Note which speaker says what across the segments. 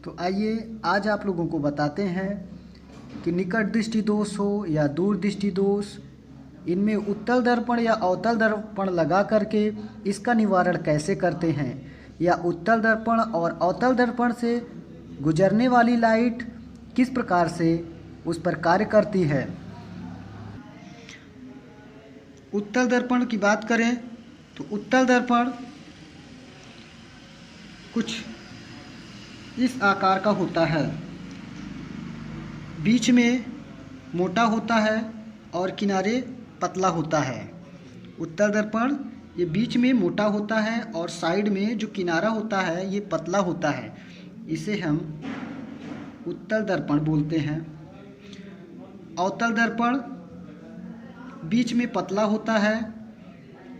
Speaker 1: तो आइए आज आप लोगों को बताते हैं कि निकट दृष्टि दोष हो या दूर दृष्टि दोष, इनमें उत्तल दर्पण या अवतल दर्पण लगा करके इसका निवारण कैसे करते हैं, या उत्तल दर्पण और अवतल दर्पण से गुजरने वाली लाइट किस प्रकार से उस पर कार्य करती है। उत्तल दर्पण की बात करें तो उत्तल दर्पण कुछ इस आकार का होता है, बीच में मोटा होता है और किनारे पतला होता है। उत्तल दर्पण ये बीच में मोटा होता है और साइड में जो किनारा होता है ये पतला होता है, इसे हम उत्तल दर्पण बोलते हैं। अवतल दर्पण बीच में पतला होता है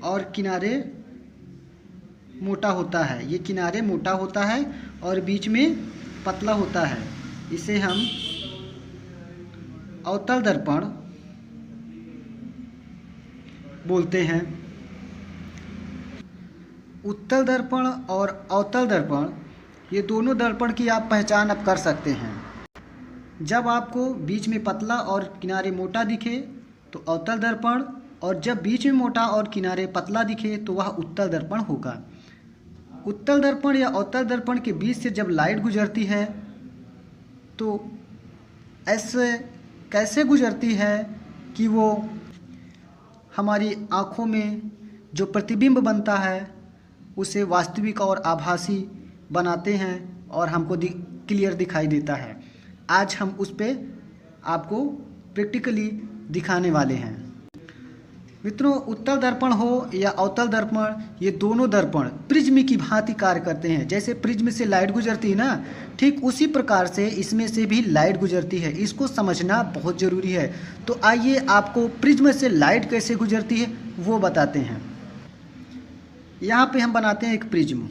Speaker 1: और किनारे मोटा होता है, ये किनारे मोटा होता है और बीच में पतला होता है, इसे हम अवतल दर्पण बोलते हैं। उत्तल दर्पण और अवतल दर्पण ये दोनों दर्पण की आप पहचान अब कर सकते हैं। जब आपको बीच में पतला और किनारे मोटा दिखे तो अवतल दर्पण, और जब बीच में मोटा और किनारे पतला दिखे तो वह उत्तल दर्पण होगा। उत्तल दर्पण या अवतल दर्पण के बीच से जब लाइट गुजरती है तो ऐसे कैसे गुजरती है कि वो हमारी आँखों में जो प्रतिबिंब बनता है उसे वास्तविक और आभासी बनाते हैं और हमको क्लियर दिखाई देता है। आज हम उस पे आपको प्रैक्टिकली दिखाने वाले हैं। मित्रों, उत्तल दर्पण हो या अवतल दर्पण, ये दोनों दर्पण प्रिज्म की भांति कार्य करते हैं। जैसे प्रिज्म से लाइट गुजरती है ना, ठीक उसी प्रकार से इसमें से भी लाइट गुजरती है। इसको समझना बहुत ज़रूरी है। तो आइए आपको प्रिज्म से लाइट कैसे गुजरती है वो बताते हैं। यहाँ पे हम बनाते हैं एक प्रिज्म।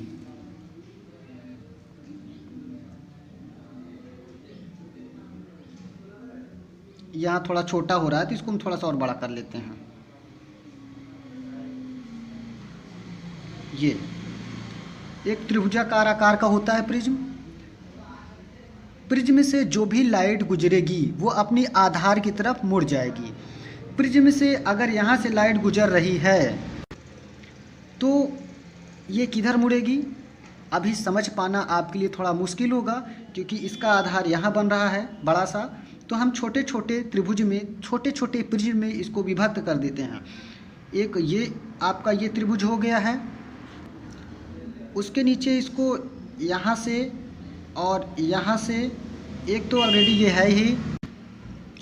Speaker 1: यहाँ थोड़ा छोटा हो रहा है तो इसको हम थोड़ा सा और बड़ा कर लेते हैं। ये एक त्रिभुजाकार आकार का होता है प्रिज्म। प्रिज्म से जो भी लाइट गुजरेगी वो अपनी आधार की तरफ मुड़ जाएगी। प्रिज्म से अगर यहाँ से लाइट गुजर रही है तो ये किधर मुड़ेगी, अभी समझ पाना आपके लिए थोड़ा मुश्किल होगा क्योंकि इसका आधार यहाँ बन रहा है बड़ा सा। तो हम छोटे छोटे त्रिभुज में, छोटे छोटे प्रिज्म में इसको विभक्त कर देते हैं। एक ये आपका ये त्रिभुज हो गया है, उसके नीचे इसको यहाँ से और यहाँ से, एक तो ऑलरेडी ये है ही,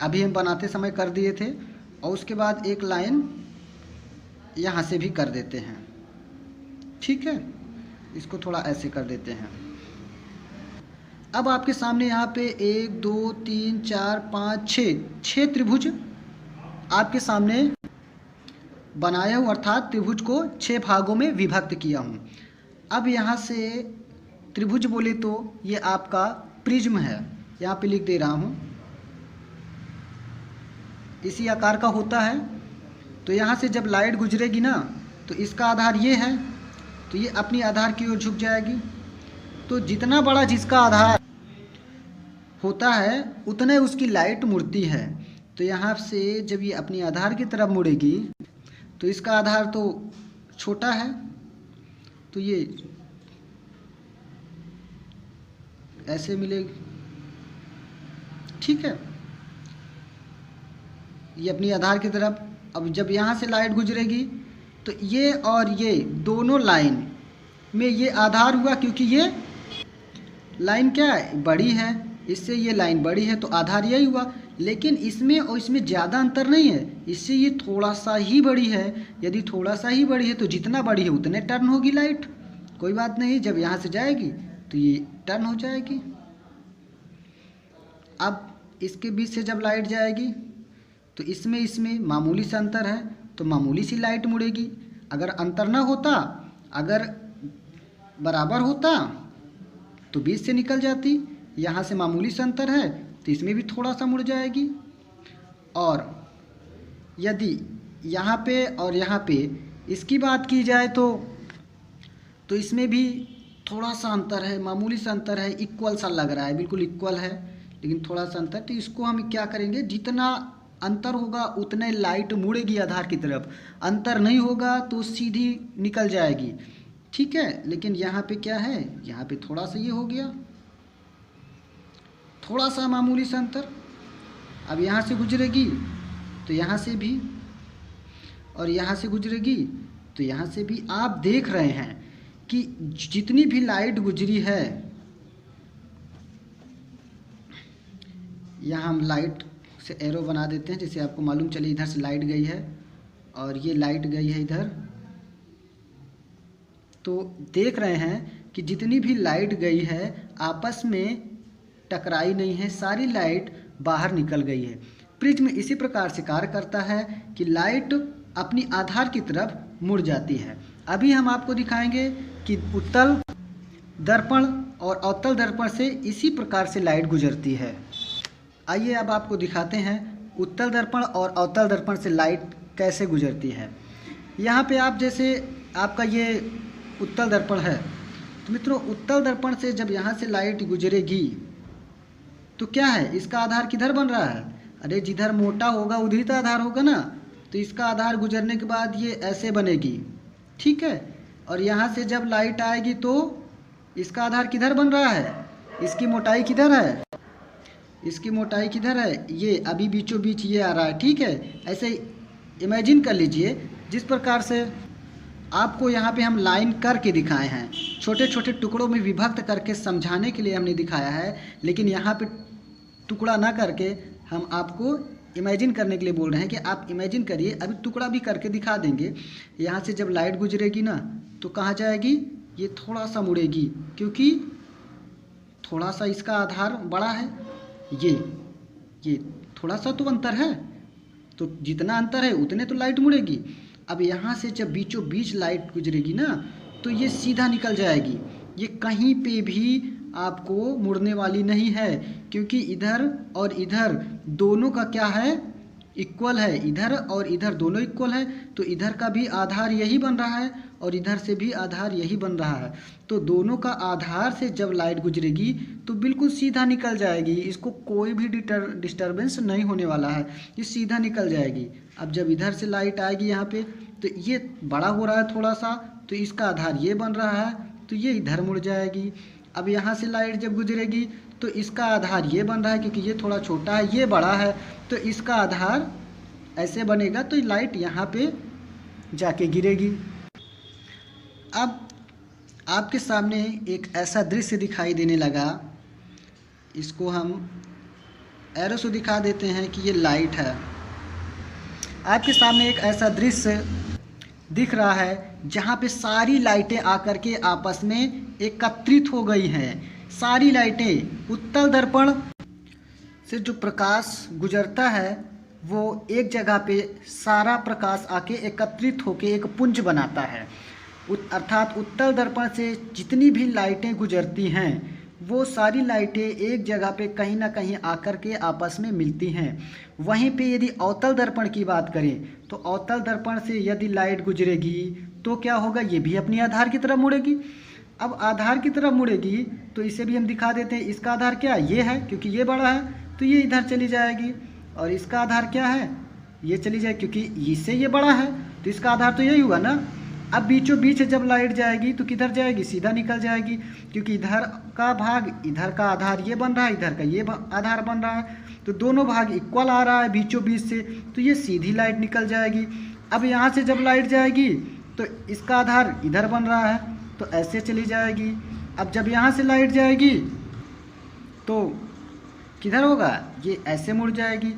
Speaker 1: अभी हम बनाते समय कर दिए थे, और उसके बाद एक लाइन यहाँ से भी कर देते हैं। ठीक है, इसको थोड़ा ऐसे कर देते हैं। अब आपके सामने यहाँ पे 1 2 3 4 5 6 त्रिभुज आपके सामने बनाया हूँ, अर्थात त्रिभुज को 6 भागों में विभक्त किया हूँ। अब यहाँ से त्रिभुज बोले तो ये आपका प्रिज्म है, यहाँ पे लिख दे रहा हूँ, इसी आकार का होता है। तो यहाँ से जब लाइट गुजरेगी ना तो इसका आधार ये है, तो ये अपनी आधार की ओर झुक जाएगी। तो जितना बड़ा जिसका आधार होता है उतने उसकी लाइट मुड़ती है। तो यहाँ से जब ये अपनी आधार की तरफ मुड़ेगी तो इसका आधार तो छोटा है, तो ये ऐसे मिलेगी। ठीक है, ये अपनी आधार की तरफ। अब जब यहाँ से लाइट गुजरेगी तो ये और ये दोनों लाइन में ये आधार हुआ, क्योंकि ये लाइन क्या है, बड़ी है, इससे ये लाइन बड़ी है तो आधार यही हुआ। लेकिन इसमें और इसमें ज़्यादा अंतर नहीं है, इससे ये थोड़ा सा ही बड़ी है। यदि थोड़ा सा ही बड़ी है तो जितना बड़ी है उतने टर्न होगी लाइट, कोई बात नहीं। जब यहाँ से जाएगी तो ये टर्न हो जाएगी। अब इसके बीच से जब लाइट जाएगी तो इसमें मामूली सा अंतर है तो मामूली सी लाइट मुड़ेगी। अगर अंतर ना होता, अगर बराबर होता तो बीच से निकल जाती। यहाँ से मामूली सा अंतर है तो इसमें भी थोड़ा सा मुड़ जाएगी। और यदि यहाँ पे और यहाँ पे इसकी बात की जाए तो इसमें भी थोड़ा सा अंतर है, मामूली सा अंतर है, इक्वल सा लग रहा है, बिल्कुल इक्वल है लेकिन थोड़ा सा अंतर। तो इसको हम क्या करेंगे, जितना अंतर होगा उतने लाइट मुड़ेगी आधार की तरफ, अंतर नहीं होगा तो सीधी निकल जाएगी, ठीक है। लेकिन यहाँ पे क्या है, यहाँ पे थोड़ा सा ये हो गया, थोड़ा सा मामूली सा अंतर। अब यहाँ से गुजरेगी तो यहाँ से भी, और यहाँ से गुजरेगी तो यहाँ से भी। आप देख रहे हैं कि जितनी भी लाइट गुजरी है, यहाँ हम लाइट से एरो बना देते हैं जिससे आपको मालूम चले इधर से लाइट गई है और ये लाइट गई है इधर। तो देख रहे हैं कि जितनी भी लाइट गई है आपस में टकराई नहीं है, सारी लाइट बाहर निकल गई है। प्रिज्म इसी प्रकार से कार्य करता है कि लाइट अपनी आधार की तरफ मुड़ जाती है। अभी हम आपको दिखाएंगे कि उत्तल दर्पण और अवतल दर्पण से इसी प्रकार से लाइट गुजरती है। आइए अब आपको दिखाते हैं उत्तल दर्पण और अवतल दर्पण से लाइट कैसे गुजरती है। यहाँ पे आप जैसे आपका ये उत्तल दर्पण है, तो मित्रों उत्तल दर्पण से जब यहाँ से लाइट गुजरेगी तो क्या है, इसका आधार किधर बन रहा है, अरे जिधर मोटा होगा उधर तो आधार होगा ना। तो इसका आधार गुजरने के बाद ये ऐसे बनेगी, ठीक है। और यहाँ से जब लाइट आएगी तो इसका आधार किधर बन रहा है, इसकी मोटाई किधर है, इसकी मोटाई किधर है, ये अभी बीचों बीच ये आ रहा है, ठीक है। ऐसे इमेजिन कर लीजिए जिस प्रकार से आपको यहाँ पे हम लाइन करके दिखाए हैं, छोटे छोटे टुकड़ों में विभक्त करके समझाने के लिए हमने दिखाया है। लेकिन यहाँ पे टुकड़ा ना करके हम आपको इमेजिन करने के लिए बोल रहे हैं कि आप इमेजिन करिए। अभी टुकड़ा भी करके दिखा देंगे। यहाँ से जब लाइट गुजरेगी ना तो कहाँ जाएगी, ये थोड़ा सा मुड़ेगी क्योंकि थोड़ा सा इसका आधार बड़ा है, ये थोड़ा सा तो अंतर है, तो जितना अंतर है उतने तो लाइट मुड़ेगी। अब यहाँ से जब बीचों बीच लाइट गुजरेगी ना तो ये सीधा निकल जाएगी, ये कहीं पे भी आपको मुड़ने वाली नहीं है क्योंकि इधर और इधर दोनों का क्या है, इक्वल है। इधर और इधर दोनों इक्वल है, तो इधर का भी आधार यही बन रहा है और इधर से भी आधार यही बन रहा है। तो दोनों का आधार से जब लाइट गुजरेगी तो बिल्कुल सीधा निकल जाएगी, इसको कोई भी डिस्टर्बेंस नहीं होने वाला है, ये सीधा निकल जाएगी। अब जब इधर से लाइट आएगी यहाँ पे तो ये बड़ा हो रहा है थोड़ा सा, तो इसका आधार ये बन रहा है, तो ये इधर मुड़ जाएगी। अब यहाँ से लाइट जब गुजरेगी तो इसका आधार ये बन रहा है क्योंकि ये थोड़ा छोटा है, ये बड़ा है, तो इसका आधार ऐसे बनेगा, तो लाइट यहाँ पे जाके गिरेगी। अब आपके सामने एक ऐसा दृश्य दिखाई देने लगा, इसको हम एरो से दिखा देते हैं कि ये लाइट है। आपके सामने एक ऐसा दृश्य दिख रहा है जहाँ पे सारी लाइटें आकर के आपस में एकत्रित हो गई हैं। सारी लाइटें, उत्तल दर्पण से जो प्रकाश गुजरता है वो एक जगह पे सारा प्रकाश आके एकत्रित होके एक पुंज बनाता है। अर्थात उत्तल दर्पण से जितनी भी लाइटें गुजरती हैं वो सारी लाइटें एक जगह पे कहीं ना कहीं आकर के आपस में मिलती हैं। वहीं पे यदि अवतल दर्पण की बात करें तो अवतल दर्पण से यदि लाइट गुजरेगी तो क्या होगा, ये भी अपनी आधार की तरफ मुड़ेगी। अब आधार की तरफ मुड़ेगी तो इसे भी हम दिखा देते हैं। इसका आधार क्या है, ये है, क्योंकि ये बड़ा है तो ये इधर चली जाएगी। और इसका आधार क्या है, ये चली जाए क्योंकि इससे ये बड़ा है, तो इसका आधार तो यही हुआ ना। अब बीचों बीच जब लाइट जाएगी तो किधर जाएगी, सीधा निकल जाएगी क्योंकि इधर का भाग, इधर का आधार ये बन रहा है, इधर का ये आधार बन रहा है, तो दोनों भाग इक्वल आ रहा है बीचों बीच से, तो ये सीधी लाइट निकल जाएगी। अब यहाँ से जब लाइट जाएगी तो इसका आधार इधर बन रहा है तो ऐसे चली जाएगी। अब जब यहाँ से लाइट जाएगी तो किधर होगा, ये ऐसे मुड़ जाएगी,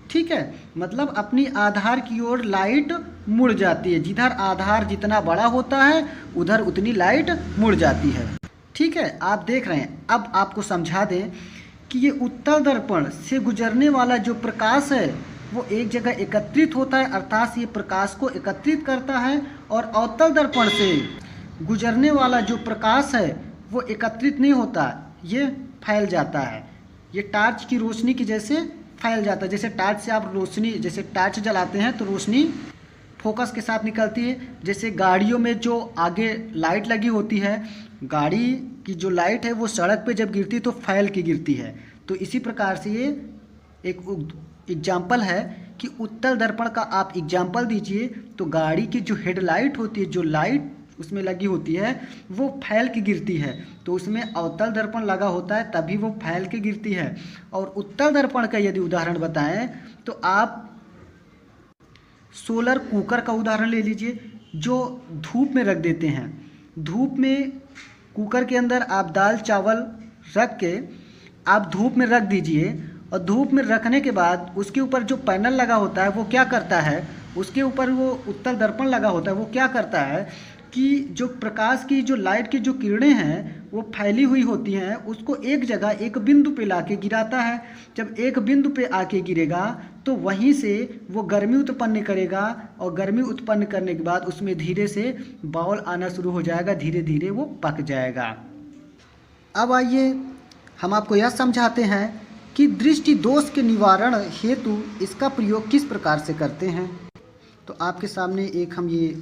Speaker 1: ठीक है। मतलब अपनी आधार की ओर लाइट मुड़ जाती है, जिधर आधार जितना बड़ा होता है उधर उतनी लाइट मुड़ जाती है, ठीक है। आप देख रहे हैं। अब आपको समझा दें कि ये उत्तल दर्पण से गुजरने वाला जो प्रकाश है वो एक जगह एकत्रित होता है, अर्थात ये प्रकाश को एकत्रित करता है। और अवतल दर्पण से गुजरने वाला जो प्रकाश है वो एकत्रित नहीं होता, ये फैल जाता है। ये टार्च की रोशनी की जैसे फैल जाता है। जैसे टार्च से आप रोशनी, जैसे टार्च जलाते हैं तो रोशनी फोकस के साथ निकलती है, जैसे गाड़ियों में जो आगे लाइट लगी होती है गाड़ी की जो लाइट है वो सड़क पे जब गिरती है तो फैल के गिरती है। तो इसी प्रकार से ये एक एग्जाम्पल है कि उत्तल दर्पण का आप एग्जाम्पल दीजिए तो गाड़ी की जो हेडलाइट होती है, जो लाइट उसमें लगी होती है वो फैल के गिरती है, तो उसमें अवतल दर्पण लगा होता है तभी वो फैल के गिरती है। और उत्तल दर्पण का यदि उदाहरण बताएं तो आप सोलर कुकर का उदाहरण ले लीजिए, जो धूप में रख देते हैं। धूप में कुकर के अंदर आप दाल चावल रख के आप धूप में रख दीजिए, और धूप में रखने के बाद उसके ऊपर जो पैनल लगा होता है वो क्या करता है, उसके ऊपर वो उत्तल दर्पण लगा होता है, वो क्या करता है कि जो प्रकाश की जो लाइट की जो किरणें हैं वो फैली हुई होती हैं, उसको एक जगह एक बिंदु पे लाके गिराता है। जब एक बिंदु पे आके गिरेगा तो वहीं से वो गर्मी उत्पन्न करेगा, और गर्मी उत्पन्न करने के बाद उसमें धीरे से बाउल आना शुरू हो जाएगा, धीरे धीरे वो पक जाएगा। अब आइए हम आपको यह समझाते हैं कि दृष्टि दोष के निवारण हेतु इसका प्रयोग किस प्रकार से करते हैं। तो आपके सामने एक हम ये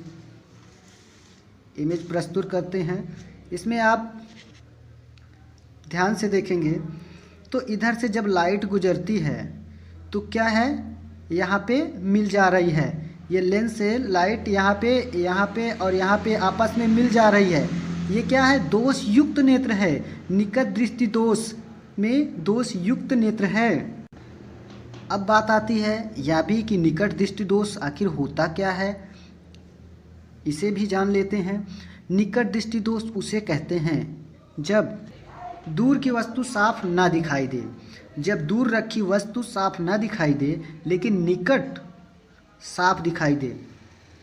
Speaker 1: इमेज प्रस्तुत करते हैं। इसमें आप ध्यान से देखेंगे तो इधर से जब लाइट गुजरती है तो क्या है, यहाँ पे मिल जा रही है, ये लेंस से लाइट यहाँ पे और यहाँ पे आपस में मिल जा रही है। ये क्या है, दोष युक्त नेत्र है, निकट दृष्टि दोष में दोष युक्त नेत्र है। अब बात आती है यह भी कि निकट दृष्टि दोष आखिर होता क्या है, इसे भी जान लेते हैं। निकट दृष्टि दोष उसे कहते हैं जब दूर की वस्तु साफ ना दिखाई दे, जब दूर रखी वस्तु साफ ना दिखाई दे लेकिन निकट साफ दिखाई दे।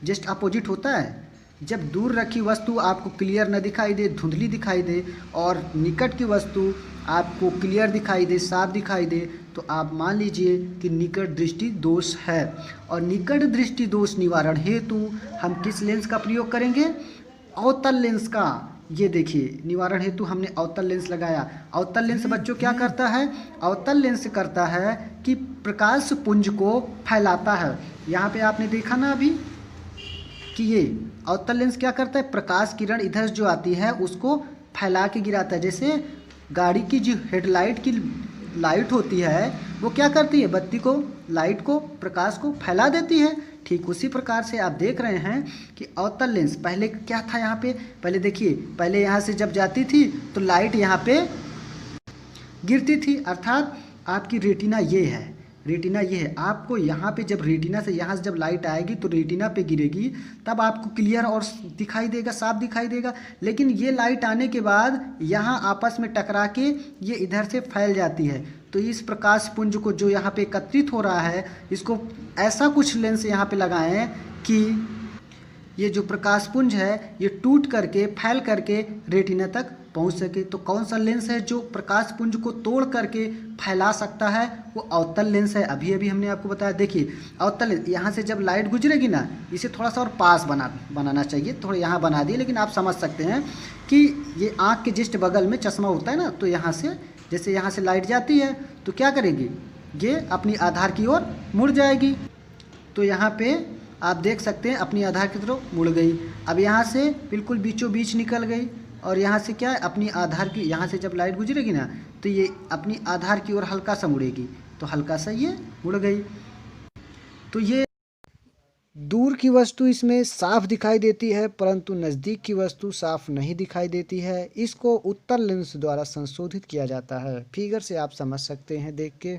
Speaker 1: जस्ट अपोजिट होता है, जब दूर रखी वस्तु आपको क्लियर न दिखाई दे, धुंधली दिखाई दे, और निकट की वस्तु आपको क्लियर दिखाई दे, साफ दिखाई दे, तो आप मान लीजिए कि निकट दृष्टि दोष है। और निकट दृष्टि दोष निवारण हेतु हम किस लेंस का प्रयोग करेंगे, अवतल लेंस का। ये देखिए निवारण हेतु हमने अवतल लेंस लगाया। अवतल लेंस बच्चों क्या करता है, अवतल लेंस करता है कि प्रकाश पुंज को फैलाता है। यहाँ पे आपने देखा ना अभी कि ये अवतल लेंस क्या करता है, प्रकाश किरण इधर जो आती है उसको फैला के गिराता है। जैसे गाड़ी की जो हेडलाइट की लाइट होती है वो क्या करती है, बत्ती को, लाइट को, प्रकाश को फैला देती है। ठीक उसी प्रकार से आप देख रहे हैं कि अवतल लेंस पहले क्या था, यहाँ पे पहले देखिए, पहले यहाँ से जब जाती थी तो लाइट यहाँ पे गिरती थी, अर्थात आपकी रेटिना ये है, रेटिना ये है। आपको यहाँ पे जब रेटिना से यहाँ से जब लाइट आएगी तो रेटिना पे गिरेगी, तब आपको क्लियर और दिखाई देगा, साफ दिखाई देगा। लेकिन ये लाइट आने के बाद यहाँ आपस में टकरा के ये इधर से फैल जाती है। तो इस प्रकाश पुंज को जो यहाँ पे एकत्रित हो रहा है, इसको ऐसा कुछ लेंस यहाँ पे लगाएं कि ये जो प्रकाश पुंज है ये टूट करके, फैल करके रेटिना तक पहुंच सके। तो कौन सा लेंस है जो प्रकाश पुंज को तोड़ करके फैला सकता है, वो अवतल लेंस है। अभी अभी हमने आपको बताया। देखिए अवतल लेंस, यहाँ से जब लाइट गुजरेगी ना, इसे थोड़ा सा और पास बनाना चाहिए, थोड़ा यहाँ बना दिए, लेकिन आप समझ सकते हैं कि ये आँख के जस्ट बगल में चश्मा होता है ना, तो यहाँ से जैसे यहाँ से लाइट जाती है तो क्या करेगी, ये अपनी आधार की ओर मुड़ जाएगी। तो यहाँ पे आप देख सकते हैं अपनी आधार की तरफ मुड़ गई। अब यहाँ से बिल्कुल बीचों बीच निकल गई, और यहाँ से क्या है, अपनी आधार की, यहाँ से जब लाइट गुजरेगी ना तो ये अपनी आधार की ओर हल्का सा मुड़ेगी, तो हल्का सा ये मुड़ गई। तो ये दूर की वस्तु इसमें साफ दिखाई देती है, परंतु नज़दीक की वस्तु साफ नहीं दिखाई देती है। इसको उत्तल लेंस द्वारा संशोधित किया जाता है। फिगर से आप समझ सकते हैं देख के।